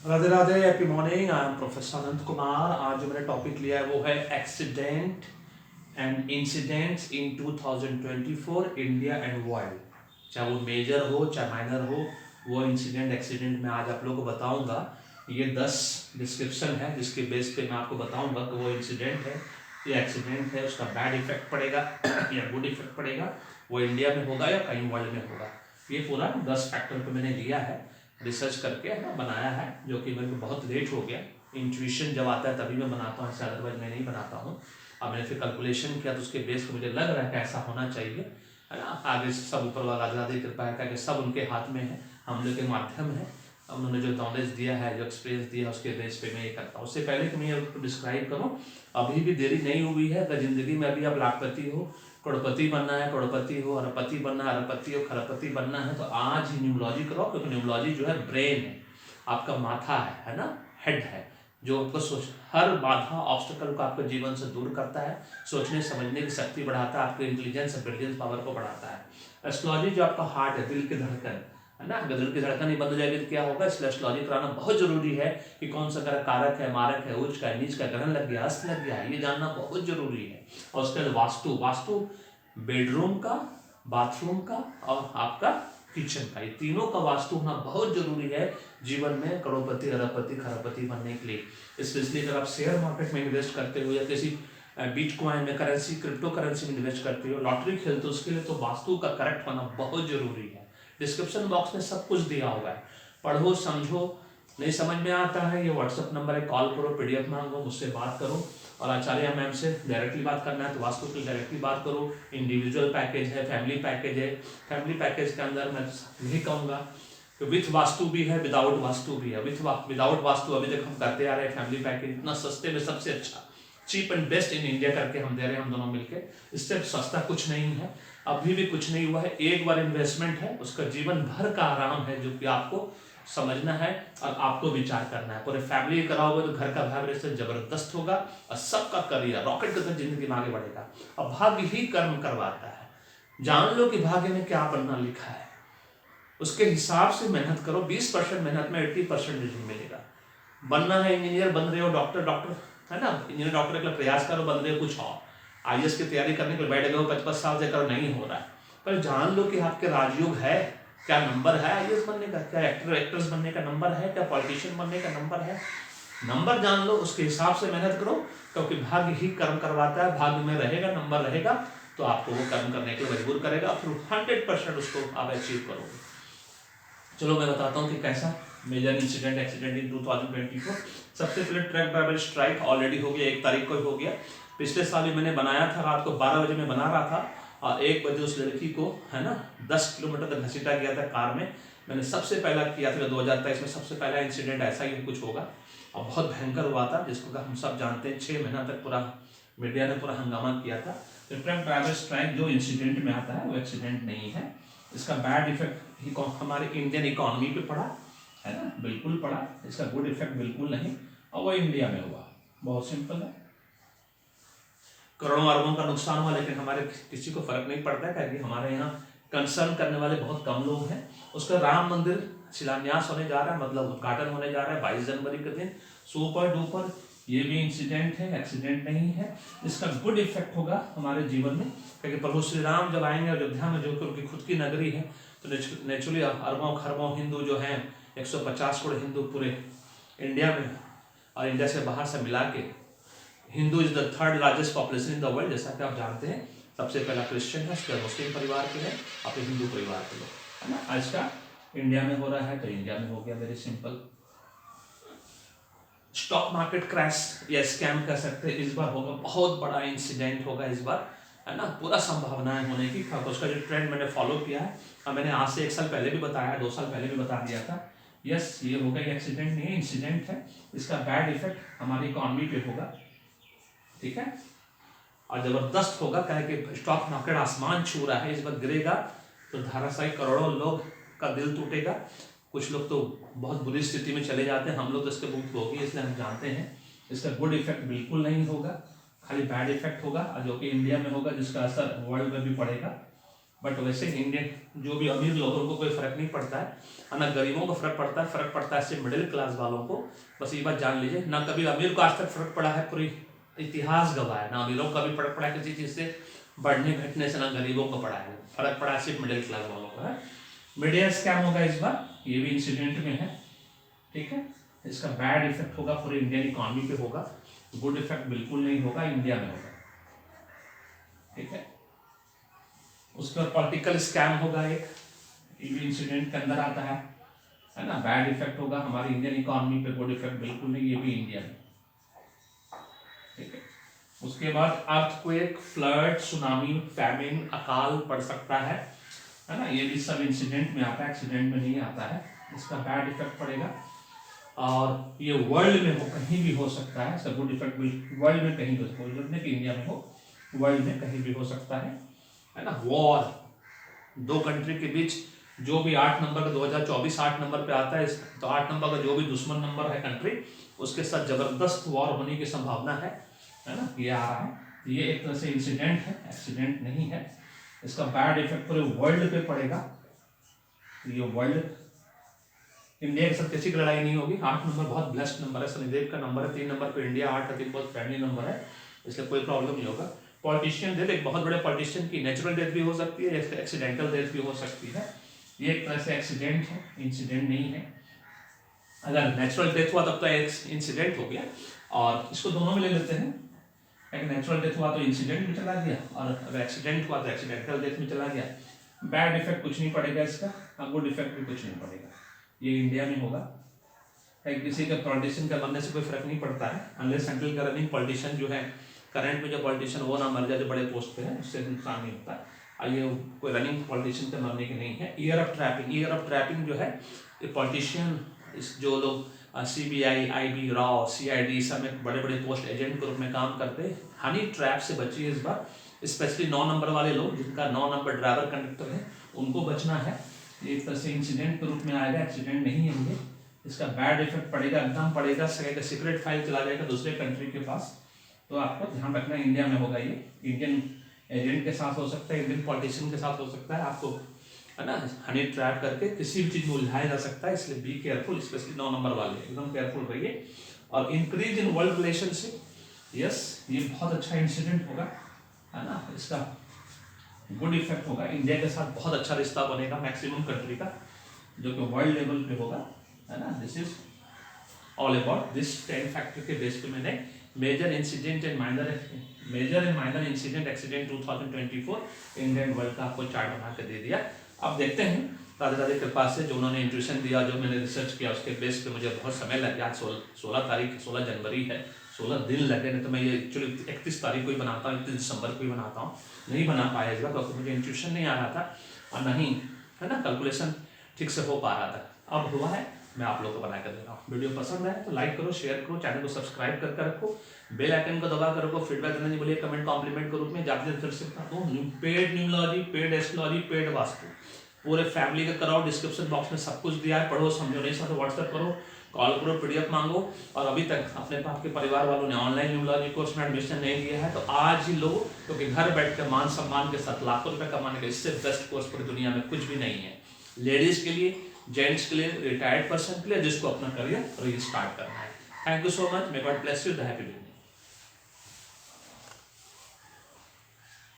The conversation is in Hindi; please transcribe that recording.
Radhe Radhe, happy morning. I am professor Anant Kumar. आज जो मैंने टॉपिक लिया है वो है accident and incidents in 2024 India and world. चाहे वो मेजर हो चाहे माइनर हो, वो इंसिडेंट एक्सीडेंट में आज आप लोगों को बताऊंगा। ये 10 डिस्क्रिप्शन है जिसके बेस पे मैं आपको बताऊंगा कि वो इंसिडेंट है, ये एक्सीडेंट है, उसका बैड इफेक्ट पड़ेगा या गुड इफेक्ट पड़ेगा, वो इंडिया में होगा या कहीं वर्ल्ड में होगा। ये पूरा 10 फैक्टर पे मैंने लिया है, रिसर्च करके है ना बनाया है, जो कि मेरे को बहुत लेट हो गया। इंट्यूशन जब आता है तभी मैं बनाता हूँ, ऐसे अदरवाइज मैं नहीं बनाता हूँ। अब मैंने फिर कैलकुलेशन किया तो उसके बेस पर मुझे लग रहा है कि ऐसा होना चाहिए, है ना। आगे से सब ऊपर वाला आज़ादी कृपा है कि सब उनके हाथ में है, हम लोग के माध्यम है। उन्होंने जो नॉलेज दिया है, जो एक्सपीरियंस दिया है, उसके बेस पे मैं ये करता हूँ। उससे पहले कि मैं ये डिस्क्राइब करूँ, अभी भी देरी नहीं हुई है। अगर जिंदगी में अभी आप लाखपति हो, करोड़पति बनना है, करोड़पति हो, अरबपति बनना है, अरबपति हो, खरबपति बनना है, तो आज ही न्यूमोलॉजी करो, क्योंकि न्यूमोलॉजी जो है ब्रेन है, आपका माथा है ना, हेड है, जो आपको सोच हर बाधा ऑब्स्टिकल को आपके जीवन से दूर करता है, सोचने समझने की शक्ति बढ़ाता है, आपके इंटेलिजेंस ब्रिलियंस पावर को बढ़ाता है। एस्ट्रोलॉजी जो आपका हार्ट है, दिल की धड़कन है ना, अगर दिल की धड़कन ही बंद हो जाएगी तो क्या होगा। इसलिए एस्ट्रोलॉजी कराना बहुत जरूरी है कि कौन सा ग्रह कारक है, मारक है, उच्च का, नीच का, ग्रहण लग गया, अस्त लग गया, ये जानना बहुत जरूरी है। और उसके बाद वास्तु, वास्तु बेडरूम का, बाथरूम का और आपका किचन का, ये तीनों का वास्तु होना बहुत जरूरी है जीवन में करोड़पति, अरबपति, खरबपति बनने के लिए। इसलिए अगर आप शेयर मार्केट में इन्वेस्ट करते हो या किसी बिटकॉइन में, करेंसी, क्रिप्टो करेंसी में इन्वेस्ट करते हो, लॉटरी खेलते हो, उसके लिए तो वास्तु का करेक्ट होना बहुत जरूरी है। डिस्क्रिप्शन बॉक्स में सब कुछ दिया हुआ है, पढ़ो समझो। नहीं समझ में आता है, ये व्हाट्सअप नंबर है, कॉल करो, पीडीएफ मांगो, मुझसे बात करो। और आचार्य मैम से डायरेक्टली बात करना है तो वास्तु की डायरेक्टली बात करो। इंडिविजुअल पैकेज है, फैमिली पैकेज है। फैमिली पैकेज के अंदर मैं यही कहूँगा कि विथ वास्तु भी है, विदाउट वास्तु भी है। विदाउट वास्तु अभी तक हम करते आ रहे हैं। फैमिली पैकेज इतना सस्ते में सबसे अच्छा, cheap and best in India करके हम दे रहे हैं, हम दोनों मिलकर। इससे सस्ता कुछ नहीं है, अभी भी कुछ नहीं हुआ है। एक बार इन्वेस्टमेंट है, उसका जीवन भर का आराम है, जो कि आपको समझना है और आपको विचार करना है। पूरे फैमिली कराओगे तो घर का वाइब्रेशन जबरदस्त होगा और सबका करियर रॉकेट की तरह जिंदगी में आगे बढ़ेगा। और भाग्य ही कर्म करवाता है। जान लो कि भाग्य में क्या बनना लिखा है, उसके हिसाब से मेहनत करो। 20% मेहनत में 80% रिजल्ट मिलेगा। बनना है इंजीनियर, बन रहे हो, डॉक्टर, डॉक्टर है ना, इंजीनियर डॉक्टर के लिए प्रयास करो, बन रहे हो कुछ और। आईएएस की तैयारी करने के लिए बैठ गए हो, 55 साल से करो, नहीं हो रहा है। पर जान लो कि आपके राजयोग है, क्या नंबर है आईएएस बनने का, क्या एक्ट्रेस बनने का नंबर है, क्या पॉलिटिशियन बनने का नंबर है। नंबर जान लो, उसके हिसाब से मेहनत करो, क्योंकि भाग्य ही कर्म करवाता है। भाग्य में रहेगा, नंबर रहेगा तो आपको वो कर्म करने के लिए मजबूर करेगा, फिर 100% उसको आप अचीव करोगे। चलो मैं बताता हूँ कि कैसा मेजर इंसिडेंट एक्सीडेंट इन 2024। सबसे पहले ट्रक ड्राइवर स्ट्राइक ऑलरेडी हो गया, 1 तारीख को हो गया। पिछले साल भी मैंने बनाया था, रात को 12 बजे में बना रहा था और 1 बजे उस लड़की को है ना 10 किलोमीटर तक घसीटा गया था कार में। मैंने सबसे पहला किया था 2023 में, सबसे पहला इंसिडेंट ऐसा ही कुछ होगा और बहुत भयंकर हुआ था, जिसको हम सब जानते हैं। 6 महीना तक पूरा मीडिया ने पूरा हंगामा किया था। तो ट्रक ड्राइवर स्ट्राइक जो इंसिडेंट में आता है वो एक्सीडेंट नहीं है। इसका बैड इफेक्ट हमारे इंडियन इकोनॉमी पे पड़ा है ना, बिल्कुल पड़ा। इसका गुड इफेक्ट बिल्कुल नहीं, और वो इंडिया में हुआ। बहुत सिंपल है, करोड़ों अरबों का नुकसान हुआ, लेकिन हमारे किसी को फर्क नहीं पड़ता है, क्योंकि हमारे यहाँ कंसर्न करने वाले बहुत कम लोग हैं। उसका राम मंदिर शिलान्यास होने जा रहा है, मतलब उद्घाटन होने जा रहा है 22 जनवरी के दिन। सुपर डुपर, ये भी इंसिडेंट है, एक्सीडेंट नहीं है। इसका गुड इफेक्ट होगा हमारे जीवन में, क्योंकि प्रभु श्री राम जब आएंगे अयोध्या में, जो कि उनकी खुद की नगरी है, तो नेचुरली अरबों खरबों हिंदू जो हैं, 150 करोड़ हिंदू पूरे इंडिया में और इंडिया से बाहर से मिला के, Hindu is the 3rd largest population in the world, जैसा कि आप जानते हैं। सबसे पहला क्रिश्चियन है, उसके मुस्लिम परिवार के हैं, और फिर हिंदू परिवार के लोग, है ना। आज का इंडिया में हो रहा है तो इंडिया में हो गया, very simple. Stock market crash या स्कैम कह सकते हैं, इस बार होगा, बहुत बड़ा इंसिडेंट होगा इस बार, है ना। पूरा संभावनाएं होने की, उसका जो ट्रेंड मैंने फॉलो किया है, और मैंने आज से 1 साल पहले भी बताया, 2 साल पहले भी बता दिया था। यस, ये होगा, ये एक्सीडेंट नहीं है, इंसिडेंट है। इसका बैड इफेक्ट हमारी इकोनॉमी पे होगा, ठीक है, और जबरदस्त होगा। कहे कि स्टॉक मार्केट आसमान छू रहा है, इस बार गिरेगा तो धाराशायी करोड़ों लोग का दिल टूटेगा। कुछ लोग तो बहुत बुरी स्थिति में चले जाते हैं, हम लोग तो इसके भुगत भोगी, इसलिए हम जानते हैं। इसका गुड इफेक्ट बिल्कुल नहीं होगा, खाली बैड इफेक्ट होगा, जो कि इंडिया में होगा, जिसका असर वर्ल्ड में भी पड़ेगा। बट वैसे इंडियन जो भी अमीर लोगों को कोई फर्क नहीं पड़ता है ना, गरीबों को फर्क पड़ता है सिर्फ मिडिल क्लास वालों को। बस ये बात जान लीजिए, ना कभी अमीर को आज तक फर्क पड़ा है, पूरी इतिहास गवाह है, ना अमीरों का भी फर्क पड़ा है किसी चीज़ से बढ़ने घटने से, ना गरीबों को पड़ा है, फर्क पड़ा है सिर्फ मिडिल क्लास वालों को है। मीडिया स्कैम होगा इस बार, ये भी इंसिडेंट में है, ठीक है। इसका बैड इफेक्ट होगा पूरे इंडियन इकोनॉमी पे होगा, गुड इफेक्ट बिल्कुल नहीं होगा, इंडिया में होगा, ठीक है। उसके बाद पॉलिटिकल स्कैम होगा एक, ये भी इंसिडेंट के अंदर आता है ना। बैड इफेक्ट होगा हमारी इंडियन इकोनॉमी पे, गुड इफेक्ट बिल्कुल नहीं, ये भी इंडिया में, ठीक है। उसके बाद अर्थक्वेक, फ्लड, सुनामी, फैमिन, अकाल पड़ सकता है ना, ये भी सब इंसिडेंट में आता है, एक्सीडेंट में नहीं आता है। इसका बैड इफेक्ट पड़ेगा, और ये वर्ल्ड में हो, कहीं भी हो सकता है। इसका गुड इफेक्ट भी वर्ल्ड में कहीं हो सकता है, जरूरत नहीं कि इंडिया में हो, वर्ल्ड में कहीं भी हो सकता है ना। वॉर, दो कंट्री के बीच, जो भी 8 नंबर का 2024 8 नंबर पे आता है, तो 8 नंबर का जो भी दुश्मन नंबर है कंट्री, उसके साथ जबरदस्त वॉर होने की संभावना है ना, ये आ रहा है। ये एक तरह से इंसिडेंट है, एक्सीडेंट नहीं है। इसका बैड इफेक्ट पूरे वर्ल्ड पे पड़ेगा, ये वर्ल्ड, इंडिया के साथ किसी की लड़ाई नहीं होगी। 8 नंबर बहुत ब्लेस्ड नंबर है, शनिदेव का नंबर है। 3 नंबर पे इंडिया, 8 है, 3 बहुत फ्रेंडली नंबर है, इसलिए कोई प्रॉब्लम नहीं होगा। पॉलिटिशियन डेथ, एक बहुत बड़े पॉलिटिशियन की नेचुरल डेथ भी हो सकती है, एक्सीडेंटल डेथ भी हो सकती है। ये एक तरह से एक्सीडेंट है, इंसिडेंट नहीं है। अगर नेचुरल डेथ हुआ तब तो इंसिडेंट हो गया, और इसको दोनों में ले लेते हैं। एक नेचुरल डेथ हुआ तो इंसिडेंट में चला गया, और अगर एक्सीडेंट हुआ तो एक्सीडेंटल डेथ में चला गया। बैड इफेक्ट कुछ नहीं पड़ेगा इसका, गुड इफेक्ट भी कुछ नहीं पड़ेगा, ये इंडिया में होगा। किसी का पॉलिटिशियन का मरने से कोई फर्क नहीं पड़ता है, अनलेस सेंट्रल का रनिंग पॉलिटिशियन जो है, करंट में जो पॉलिटिशियन वो ना मर जाए जो बड़े पोस्ट पे है, उससे नुकसान नहीं होता। ये कोई रनिंग पॉलिटिशियन के मरने की नहीं है। Year of trapping, year of trapping जो है, ये पॉलिटिशियन, इस जो लोग CBI, IB, राव, CID सब में बड़े बड़े पोस्ट एजेंट के रूप में काम करते हैं, हनी ट्रैप से बचिए इस बार। स्पेशली 9 नंबर वाले लोग, जिनका 9 नंबर ड्राइवर कंडक्टर है, उनको बचना है। एक तरह से इंसिडेंट के रूप में आएगा, एक्सीडेंट नहीं है ये। इसका बैड इफेक्ट पड़ेगा, एकदम पड़ेगा, सीक्रेट फाइल चला जाएगा दूसरे कंट्री के पास, तो आपको ध्यान रखना इंडिया में होगा। ये इंडियन एजेंट के साथ हो सकता है, इंडियन पॉलिटिशियन के साथ हो सकता है, आपको है ना हनी ट्रैप करके किसी भी चीज में उलझाया जा सकता है, इसलिए बी केयरफुल, स्पेशली 9 नंबर वाले एकदम केयरफुल रहिए। और increase in world relationship, yes, ये बहुत अच्छा इंसिडेंट होगा, है ना। इसका गुड इफेक्ट होगा, इंडिया के साथ बहुत अच्छा रिश्ता बनेगा मैक्सिमम कंट्री का, जो कि वर्ल्ड लेवल पे होगा, है ना। This is all about this 10 factor के बेस पे मैंने major incident and minor incident accident 2024 Indian world का आपको चार्ट बना के दे दिया। अब देखते हैं राधे राधे कृपा से, जो उन्होंने इंट्यूशन दिया, जो मैंने रिसर्च किया, उसके बेस पे मुझे बहुत समय लग गया। 16 जनवरी है, 16 दिन लगे, नहीं तो मैं ये एक्चुअली 31 तारीख को ही बनाता हूँ, 31 दिसंबर को ही बनाता हूँ, नहीं बना पाया इस बार क्योंकि मुझे इंट्यूशन नहीं आ रहा था, और नहीं है ना कैलकुलेशन ठीक से हो पा रहा था। अब हुआ है, मैं आप लोगों को बना कर दे रहा हूँ। वीडियो पसंद है तो लाइक करो, शेयर करो, चैनल को सब्सक्राइब करके रखो, बेल आइकन को दबा कर रखो। फीडबैक देने बोलिए कमेंट कॉम्प्लीमेंट के रूप में, जाते फिर से बताता हूँ। Paid numerology, paid astrology, paid vastu, पूरे फैमिली का कराओ। डिस्क्रिप्शन बॉक्स में सब कुछ दिया है, पढ़ो, समझो, नहीं समझो व्हाट्सएप करो, कॉल करो, PDF मांगो। और अभी तक अपने आपके परिवार वालों ने ऑनलाइन न्यूमरोलॉजी कोर्स में एडमिशन नहीं लिया है तो आज ही लो, क्योंकि घर बैठ कर मान सम्मान के साथ लाखों रुपए कमाने का इससे बेस्ट कोर्स पूरी दुनिया में कुछ भी नहीं है। लेडीज के लिए, जेंट्स के लिए, रिटायर्ड पर्सन के लिए, जिसको अपना करियर रीस्टार्ट करना है। Thank you so much, may God bless you, the happy day.